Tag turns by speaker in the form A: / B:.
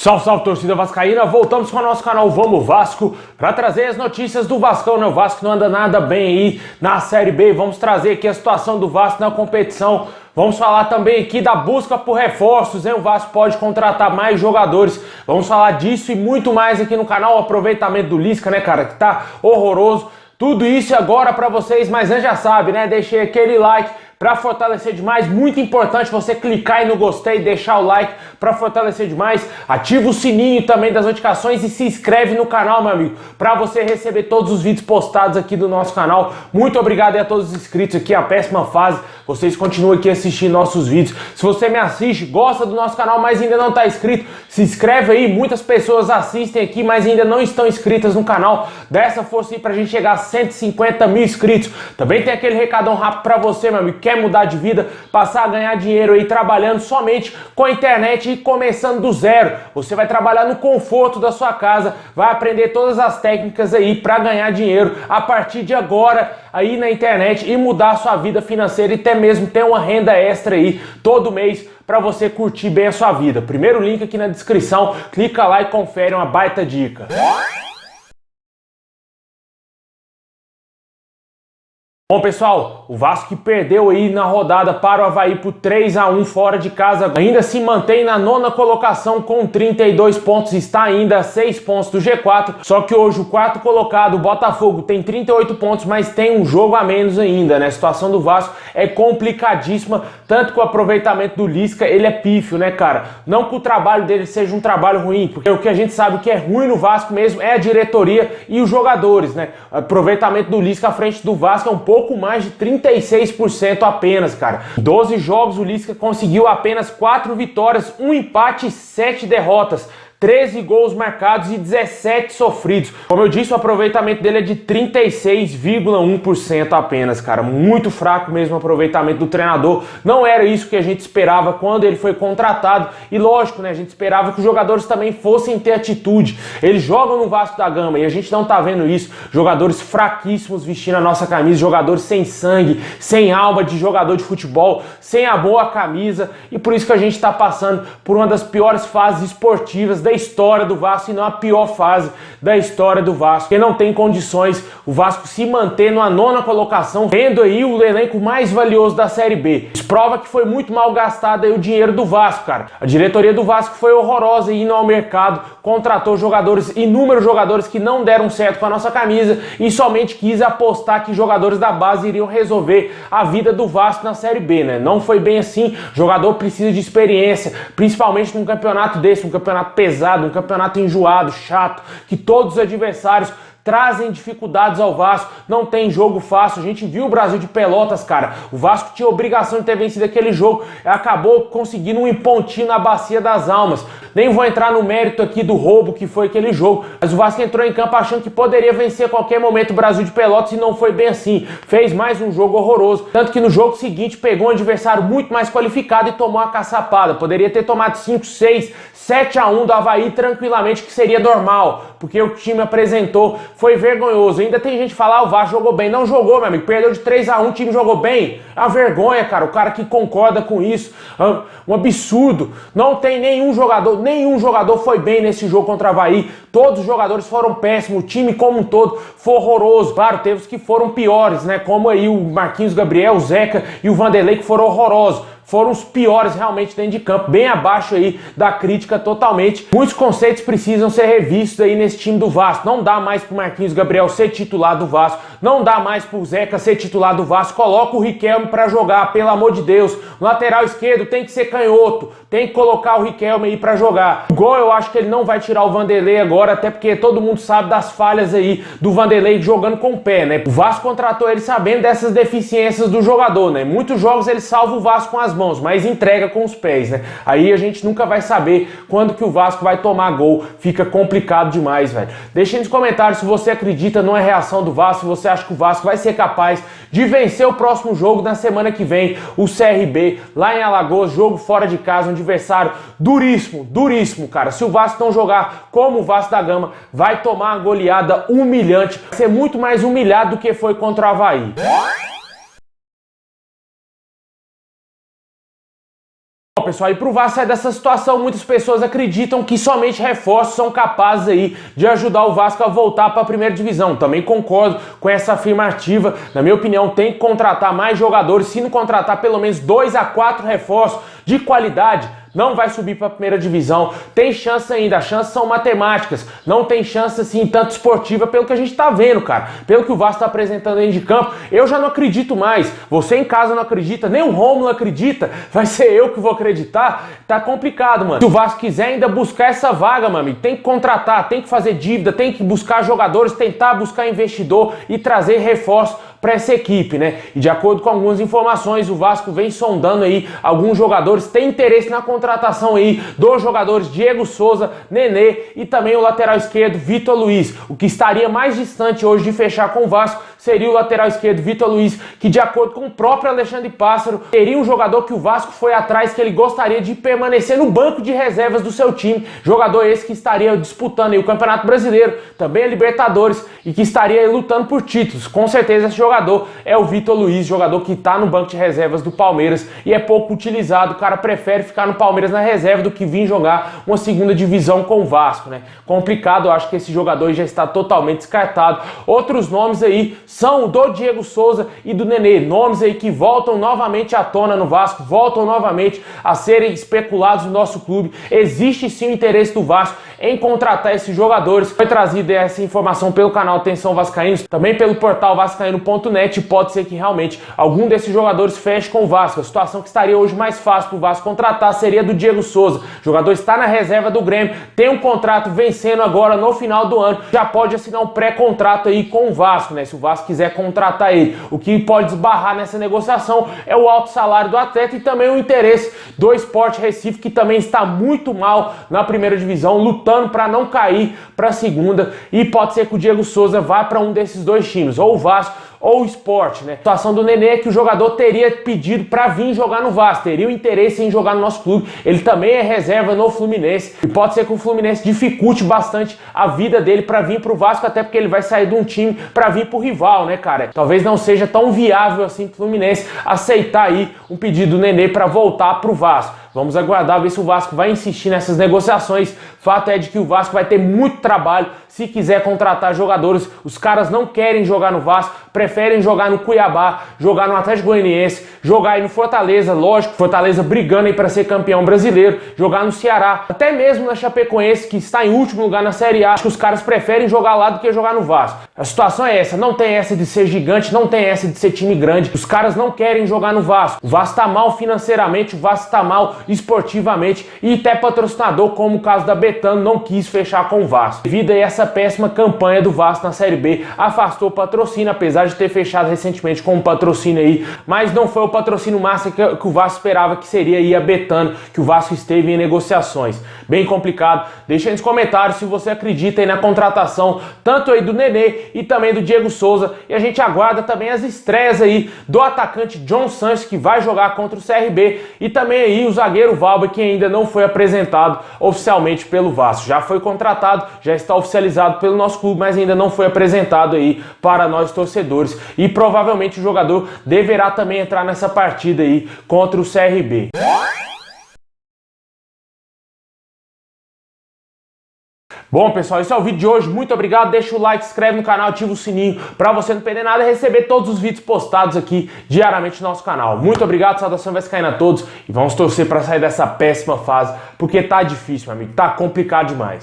A: Salve, salve, torcida vascaína! Voltamos com o nosso canal Vamos Vasco para trazer as notícias do Vascão, né? O Vasco não anda nada bem aí na Série B. Vamos trazer aqui a situação do Vasco na competição. Vamos falar também aqui da busca por reforços, hein? O Vasco pode contratar mais jogadores. Vamos falar disso e muito mais aqui no canal. O aproveitamento do Lisca, né, cara? Que tá horroroso. Tudo isso agora para vocês, mas antes já sabe, né? Deixei aquele like para fortalecer demais, muito importante você clicar aí no gostei, deixar o like para fortalecer demais, ativa o sininho também das notificações e se inscreve no canal, meu amigo, para você receber todos os vídeos postados aqui do nosso canal. Muito obrigado aí a todos os inscritos aqui, a péssima fase, vocês continuam aqui assistindo nossos vídeos. Se você me assiste, gosta do nosso canal, mas ainda não está inscrito, se inscreve aí. Muitas pessoas assistem aqui, mas ainda não estão inscritas no canal. Dá essa força aí pra gente chegar a 150 mil inscritos. Também tem aquele recadão rápido para você, meu amigo, quer mudar de vida, passar a ganhar dinheiro aí trabalhando somente com a internet e começando do zero. Você vai trabalhar no conforto da sua casa, vai aprender todas as técnicas aí para ganhar dinheiro a partir de agora aí na internet e mudar a sua vida financeira e até mesmo ter uma renda extra aí todo mês para você curtir bem a sua vida. Primeiro link aqui na descrição, clica lá e confere uma baita dica. Bom, pessoal, o Vasco que perdeu aí na rodada para o Avaí por 3-1 fora de casa, ainda se mantém na nona colocação com 32 pontos, está ainda a 6 pontos do G4, só que hoje o quarto colocado, o Botafogo, tem 38 pontos, mas tem um jogo a menos ainda, né? A situação do Vasco é complicadíssima, tanto que o aproveitamento do Lisca, ele é pífio, né, cara? Não que o trabalho dele seja um trabalho ruim, porque o que a gente sabe que é ruim no Vasco mesmo é a diretoria e os jogadores, né? O aproveitamento do Lisca à frente do Vasco é um pouco mais de 36% apenas, cara. Em 12 jogos o Lisca conseguiu apenas 4 vitórias, 1 empate e 7 derrotas. 13 gols marcados e 17 sofridos. Como eu disse, o aproveitamento dele é de 36,1% apenas, cara. Muito fraco mesmo o aproveitamento do treinador. Não era isso que a gente esperava quando ele foi contratado. E lógico, né? A gente esperava que os jogadores também fossem ter atitude. Eles jogam no Vasco da Gama e a gente não tá vendo isso. Jogadores fraquíssimos vestindo a nossa camisa, jogadores sem sangue, sem alma de jogador de futebol, sem a boa camisa. E por isso que a gente tá passando por uma das piores fases esportivas da história do Vasco, e não a pior fase da história do Vasco, porque não tem condições o Vasco se manter numa nona colocação, tendo aí o elenco mais valioso da Série B. Isso prova que foi muito mal gastado aí o dinheiro do Vasco, cara. A diretoria do Vasco foi horrorosa indo ao mercado, contratou jogadores, inúmeros jogadores que não deram certo com a nossa camisa e somente quis apostar que jogadores da base iriam resolver a vida do Vasco na Série B, né? Não foi bem assim. O jogador precisa de experiência, principalmente num campeonato desse, um campeonato pesado, um campeonato enjoado, chato, que todos os adversários trazem dificuldades ao Vasco, não tem jogo fácil. A gente viu o Brasil de Pelotas, cara. O Vasco tinha obrigação de ter vencido aquele jogo, acabou conseguindo um pontinho na Bacia das Almas. Nem vou entrar no mérito aqui do roubo que foi aquele jogo, mas o Vasco entrou em campo achando que poderia vencer a qualquer momento o Brasil de Pelotas e não foi bem assim. Fez mais um jogo horroroso, tanto que no jogo seguinte pegou um adversário muito mais qualificado e tomou uma caçapada. Poderia ter tomado 5, 6, 7-1 do Avaí tranquilamente, que seria normal, porque o time apresentou, foi vergonhoso. Ainda tem gente que fala, o Vasco jogou bem. Não jogou, meu amigo, perdeu de 3-1, o time jogou bem. É uma vergonha, cara, o cara que concorda com isso, um absurdo. Não tem nenhum jogador foi bem nesse jogo contra o Avaí. Todos os jogadores foram péssimos, o time como um todo foi horroroso. Claro, teve os que foram piores, né, como aí o Marquinhos Gabriel, o Zeca e o Vanderlei, que foram horrorosos. Foram os piores realmente dentro de campo, bem abaixo aí da crítica totalmente. Muitos conceitos precisam ser revistos aí nesse time do Vasco. Não dá mais pro Marquinhos Gabriel ser titular do Vasco, não dá mais pro Zeca ser titular do Vasco. Coloca o Riquelme pra jogar, pelo amor de Deus. O lateral esquerdo tem que ser canhoto, tem que colocar o Riquelme aí pra jogar. O gol eu acho que ele não vai tirar o Vanderlei agora, até porque todo mundo sabe das falhas aí do Vanderlei jogando com o pé, né? O Vasco contratou ele sabendo dessas deficiências do jogador, né? Muitos jogos ele salva o Vasco com as mãos, mas entrega com os pés, né? Aí a gente nunca vai saber quando que o Vasco vai tomar gol. Fica complicado demais, velho. Deixa nos comentários se você acredita numa reação do Vasco, se você acha que o Vasco vai ser capaz de vencer o próximo jogo na semana que vem, o CRB, lá em Alagoas, jogo fora de casa, um adversário duríssimo, duríssimo, cara. Se o Vasco não jogar como o Vasco da Gama, vai tomar uma goleada humilhante, vai ser muito mais humilhado do que foi contra o Avaí. Bom, pessoal, e pro Vasco sair dessa situação, muitas pessoas acreditam que somente reforços são capazes aí de ajudar o Vasco a voltar para a primeira divisão. Também concordo com essa afirmativa. Na minha opinião, tem que contratar mais jogadores. Se não contratar pelo menos 2 a 4 reforços de qualidade, não vai subir para a primeira divisão. Tem chance ainda, as chances são matemáticas. Não tem chance assim tanto esportiva pelo que a gente tá vendo, cara. Pelo que o Vasco tá apresentando dentro de campo, eu já não acredito mais. Você em casa não acredita, nem o Rômulo acredita. Vai ser eu que vou acreditar. Tá complicado, mano. Se o Vasco quiser ainda buscar essa vaga, meu amigo, tem que contratar, tem que fazer dívida, tem que buscar jogadores, tentar buscar investidor e trazer reforço para essa equipe, né? E de acordo com algumas informações, o Vasco vem sondando aí alguns jogadores, tem interesse na contratação aí dos jogadores Diego Souza, Nenê e também o lateral esquerdo Vitor Luiz. O que estaria mais distante hoje de fechar com o Vasco seria o lateral esquerdo Vitor Luiz, que de acordo com o próprio Alexandre Pássaro, seria um jogador que o Vasco foi atrás, que ele gostaria de permanecer no banco de reservas do seu time. Jogador esse que estaria disputando aí o Campeonato Brasileiro, também a Libertadores, e que estaria lutando por títulos. Com certeza esse jogador é o Vitor Luiz, jogador que está no banco de reservas do Palmeiras e é pouco utilizado. O cara prefere ficar no Palmeiras na reserva do que vir jogar uma segunda divisão com o Vasco, né? Complicado, eu acho que esse jogador já está totalmente descartado. Outros nomes aí são o do Diego Souza e do Nenê, nomes aí que voltam novamente à tona no Vasco, voltam novamente a serem especulados no nosso clube. Existe sim o interesse do Vasco em contratar esses jogadores. Foi trazida essa informação pelo canal Atenção Vascaínos, também pelo portal vascaíno.net. Pode ser que realmente algum desses jogadores feche com o Vasco. A situação que estaria hoje mais fácil para o Vasco contratar seria do Diego Souza. O jogador está na reserva do Grêmio, tem um contrato vencendo agora no final do ano, já pode assinar um pré-contrato aí com o Vasco, né? Se o Vasco quiser contratar ele. O que pode esbarrar nessa negociação é o alto salário do atleta e também o interesse do Sport Recife, que também está muito mal na primeira divisão, lutando para não cair para a segunda, e pode ser que o Diego Souza vá para um desses dois times, ou o Vasco ou o Sport, né? A situação do Nenê é que o jogador teria pedido para vir jogar no Vasco, teria o interesse em jogar no nosso clube. Ele também é reserva no Fluminense e pode ser que o Fluminense dificulte bastante a vida dele para vir pro Vasco, até porque ele vai sair de um time para vir pro rival, né, cara? Talvez não seja tão viável assim pro Fluminense aceitar aí um pedido do Nenê para voltar pro Vasco. Vamos aguardar, ver se o Vasco vai insistir nessas negociações. Fato é de que o Vasco vai ter muito trabalho se quiser contratar jogadores. Os caras não querem jogar no Vasco, preferem jogar no Cuiabá, jogar no Atlético Goianiense, jogar aí no Fortaleza, lógico, Fortaleza brigando aí para ser campeão brasileiro, jogar no Ceará, até mesmo na Chapecoense, que está em último lugar na Série A. Acho que os caras preferem jogar lá do que jogar no Vasco. A situação é essa, não tem essa de ser gigante, não tem essa de ser time grande. Os caras não querem jogar no Vasco. O Vasco tá mal financeiramente, o Vasco tá mal esportivamente e até patrocinador, como o caso da Betano, não quis fechar com o Vasco. Devido a essa péssima campanha do Vasco na Série B, afastou o patrocínio, apesar de ter fechado recentemente com um patrocínio aí, mas não foi o patrocínio massa que o Vasco esperava, que seria aí a Betano, que o Vasco esteve em negociações. Bem complicado. Deixa aí nos comentários se você acredita aí na contratação, tanto aí do Nenê e também do Diego Souza, e a gente aguarda também as estreias aí do atacante John Sanches, que vai jogar contra o CRB, e também aí o zagueiro Valber, que ainda não foi apresentado oficialmente pelo Vasco. Já foi contratado, já está oficializado pelo nosso clube, mas ainda não foi apresentado aí para nós torcedores. E provavelmente o jogador deverá também entrar nessa partida aí contra o CRB. Bom, pessoal, esse é o vídeo de hoje. Muito obrigado. Deixa o like, se inscreve no canal, ativa o sininho para você não perder nada e receber todos os vídeos postados aqui diariamente no nosso canal. Muito obrigado, saudação vascaína a todos e vamos torcer para sair dessa péssima fase, porque tá difícil, meu amigo, tá complicado demais.